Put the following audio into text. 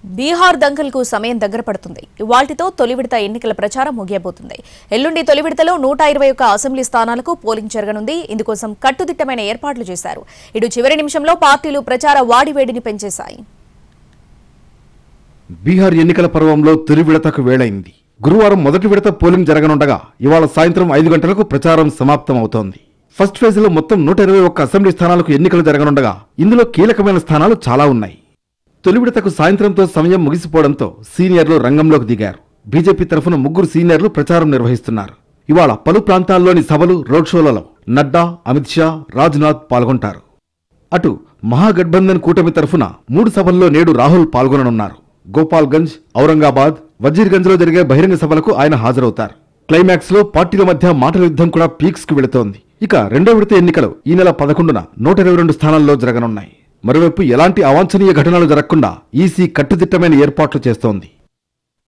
బీహార్ దంగల్కు సమయం దగ్గర పడుతుంది. ఇవాల్టితో తొలి విడత ఎన్నికల ప్రచారం ముగియబోతుంది. ఎల్లుండి తొలి విడతలో 121 అసెంబ్లీ స్థానాలకు పోలింగ్ జరగనుంది. ఇందుకోసం కట్టుదిట్టమైన ఏర్పాట్లు చేశారు. ఇటు చివరి నిమిషంలో పార్టీలు ప్రచార వాడివేడిని పెంచేశాయి. బీహార్ ఎన్నికల పర్వంలో తొలి విడతకు వేళైంది. గురువారం మొదటి విడత పోలింగ్ జరగనుండగా ఇవాళ సాయంత్రం 5 గంటలకు ప్రచారం సమాప్తం అవుతోంది. ఫస్ట్ ఫేజ్ లో మొత్తం 121 అసెంబ్లీ స్థానాలకు ఎన్నికలు జరగనుండగా ఇందులో కీలకమైన స్థానాలు చాలా ఉన్నాయి. తొలి విడతకు సాయంత్రంతో సమయం ముగిసిపోవడంతో సీనియర్లు రంగంలోకి దిగారు. బీజేపీ తరఫున 3 సీనియర్లు ప్రచారం నిర్వహిస్తున్నారు. ఇవాళ పలు ప్రాంతాల్లోని సభలు, రోడ్ షోలలో నడ్డా, అమిత్ షా, రాజ్నాథ్ పాల్గొంటారు. అటు మహాగఠబంధన్ కూటమి తరఫున 3 సభల్లో నేడు రాహుల్ పాల్గొననున్నారు. గోపాల్గంజ్, ఔరంగాబాద్, వజీర్గంజ్ లో జరిగే బహిరంగ సభలకు ఆయన హాజరవుతారు. క్లైమాక్స్ లో పార్టీల మధ్య మాటల యుద్ధం కూడా పీక్స్ కు వెళుతోంది. ఇక రెండో విడత ఎన్నికలు ఈ నెల 11న 122 స్థానాల్లో జరగనున్నాయి. మరోవైపు ఎలాంటి అవాంఛనీయ ఘటనలు జరగకుండా ఈసీ కట్టుదిట్టమైన ఏర్పాట్లు చేస్తోంది.